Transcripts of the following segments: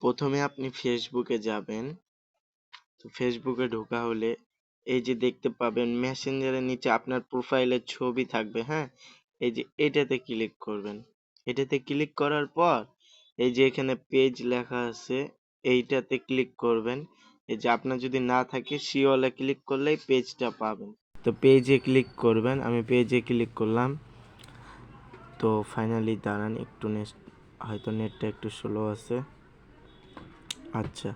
প্রথমে আপনি ফেসবুকে যাবেন। তো ফেসবুকে ঢোকা হলে এই যে দেখতে পাবেন মেসেঞ্জারের নিচে আপনার প্রোফাইলের ছবি থাকবে, হ্যাঁ? এই যে এটাতে ক্লিক করবেন। এটাতে ক্লিক করার পর এই যে এখানে পেজ লেখা আছে এইটাতে ক্লিক করবেন। এই যে আপনার যদি না থাকে সি ওয়ালে ক্লিক করলেই পেজটা পাবেন। তো পেজে ক্লিক করবেন। আমি পেজে ক্লিক করলাম। তো ফাইনালি দাঁড়ান একটু হয়তো নেটটা একটু স্লো আছে। আচ্ছা,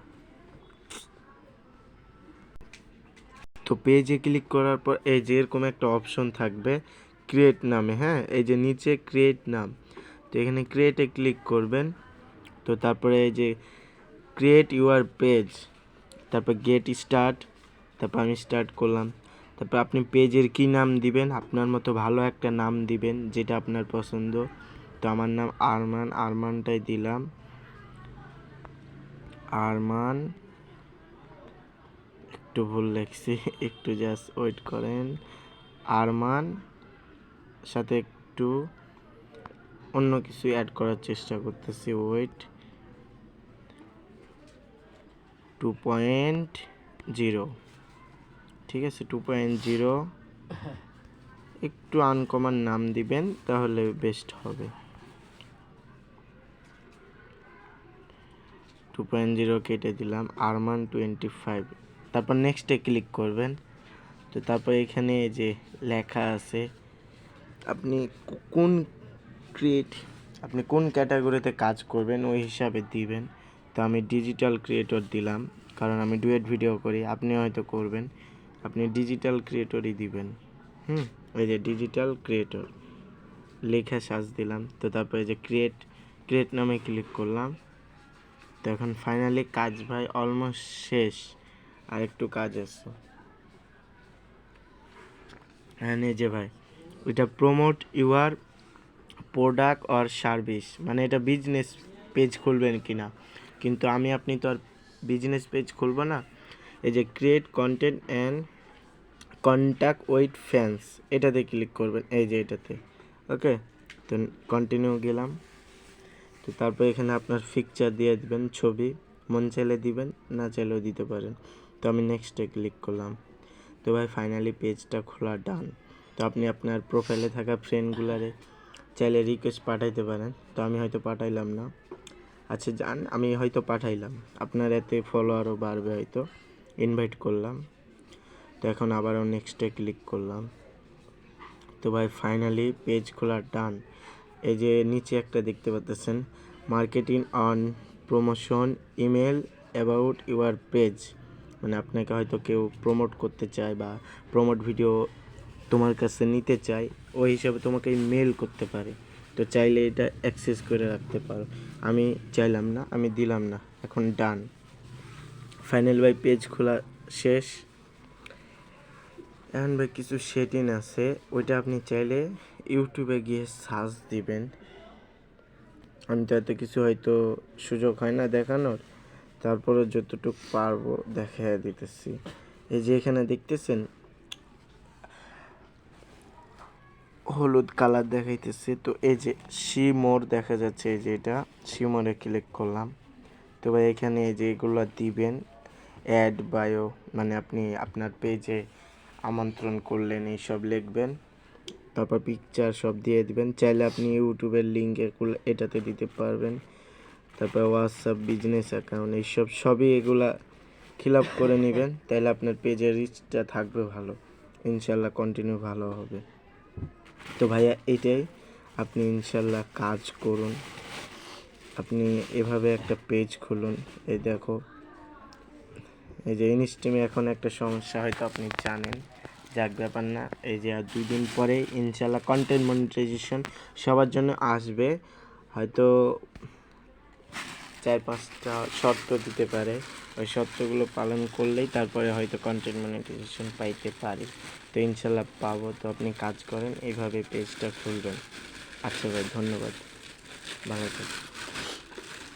তো পেজে ক্লিক করার পর এই যে এরকম একটা অপশন থাকবে ক্রিয়েট নামে, হ্যাঁ? এই যে নিচে ক্রিয়েট নাম, তো এখানে ক্রিয়েটে ক্লিক করবেন। তো তারপরে এই যে ক্রিয়েট ইউর পেজ, তারপর গেট স্টার্ট, তারপর আমি স্টার্ট করলাম। তারপর আপনি পেজের কি নাম দিবেন, আপনার মতো ভালো একটা নাম দিবেন যেটা আপনার পছন্দ। তো আমার নাম আরমান, আরমানটাই দিলাম। আরমান, একটু ভুল লিখছি, একটু জাস্ট ওয়েট করেন। আরমান সাথে একটু অন্য কিছু অ্যাড করার চেষ্টা করতেছি, ওয়েট। 2.0, ঠিক আছে, 2.0। একটু আনকমন নাম দিবেন তাহলে বেস্ট হবে। 2.0 কেটে দিলাম, আরমান 25। তারপর নেক্সটে ক্লিক করবেন। তো তারপর এখানে যে লেখা আছে আপনি কোন আপনি কোন ক্যাটাগরিতে কাজ করবেন ওই হিসাবে দিবেন। তো আমি ডিজিটাল ক্রিয়েটর দিলাম, কারণ আমি ডুয়েট ভিডিও করি, আপনি হয়তো করবেন, আপনি ডিজিটাল ক্রিয়েটরই দিবেন। এই যে ডিজিটাল ক্রিয়েটর লেখা সার্চ দিলাম। তো তারপরে যে ক্রিয়েট নামে ক্লিক করলাম। তো এখন ফাইনালি কাজ ভাই অলমোস্ট শেষ, আর একটু কাজ আছে। হ্যাঁ, যে ভাই ওইটা promote your product or service, মানে এটা বিজনেস পেজ খুলবেন কিনা, কিন্তু আপনি তো আর বিজনেস পেজ খুলবো না। এই যে create content and contact with fans, এটাতে ক্লিক করবেন, এই যে এটাতে। ওকে, তো কন্টিনিউ গেলাম। তো তারপর এখানে আপনার পিকচার দিয়ে দিবেন, ছবি মন চাইলে দিবেন, না চাইলেও দিতে পারেন। তো আমি নেক্সটে ক্লিক করলাম। তো ভাই ফাইনালি পেজটা খোলা ডান। তো আপনি আপনার প্রোফাইলে থাকা ফ্রেন্ডগুলারে চাইলে রিকোয়েস্ট পাঠাইতে পারেন। তো আমি হয়তো পাঠাইলাম না। আচ্ছা যান, আমি হয়তো পাঠাইলাম, আপনার এতে ফলোয়ারও বাড়বে হয়তো। ইনভাইট করলাম। তো এখন আবারও নেক্সটে ক্লিক করলাম। তো ভাই ফাইনালি পেজ খোলা ডান। এই যে নিচে একটা দেখতে পাচ্ছেন marketing on promotion email about your page, মানে আপনাকে হয়তো কেউ প্রমোট করতে চায় বা প্রমোট ভিডিও তোমার কাছে নিতে চায়, ওই হিসাবে তোমাকে মেল করতে পারে। তো চাইলে এটা অ্যাক্সেস করে রাখতে পারো। আমি চাইলাম না, আমি দিলাম না, এখন ডান। ফাইনাল ভাই পেজ খোলা শেষ। এখন ভাই কিছু সেটিং আছে, ওইটা আপনি চাইলে ইউটিউবে গিয়ে সার্চ দিবেন। আমি তো এত কিছু হয়তো সুযোগ হয় না দেখানোর, তারপরে যতটুকু পারবো দেখাই দিতেছি। এই যে এখানে দেখতেছেন হলুদ কালার দেখাইতেছে, তো এই যে সি মোর দেখা যাচ্ছে, এই যে এটা সি মোরে ক্লিক করলাম। তো ভাই এখানে এই যে এগুলো দিবেন, অ্যাড বায়ো, মানে আপনি আপনার পেজে আমন্ত্রণ করলেন এইসব লিখবেন। তারপর পিকচার সব দিয়ে দিবেন। চাইলে আপনি ইউটিউবের লিঙ্ক এটাতে দিতে পারবেন। তারপর হোয়াটসঅ্যাপ, বিজনেস অ্যাকাউন্ট, এইসব সবই এগুলা ফিল আপ করে নেবেন, তাহলে আপনার পেজের রিচটা থাকবে ভালো, ইনশাল্লাহ কন্টিনিউ ভালো হবে। তো ভাইয়া এটাই, আপনি ইনশাল্লাহ কাজ করুন, আপনি এভাবে একটা পেজ খুলুন। এই দেখো, এই যে ইনস্টিমে এখন একটা সমস্যা হয়তো আপনি জানেন, যাক ব্যাপার না। এই যে আর 2 দিন পরে ইনশাল্লাহ কন্টেন্ট মনিটাইজেশন সবার জন্য আসবে, হয়তো 4-5টা শর্ত দিতে পারে, ওই শর্তগুলো পালন করলেই তারপরে হয়তো কন্টেন্ট মনিটাইজেশন পাইতে পারি। তো ইনশাল্লাহ পাবো। তো আপনি কাজ করেন, এইভাবে পেজটা খুলবেন। আচ্ছা ভাই, ধন্যবাদ, ভালো থাকবেন।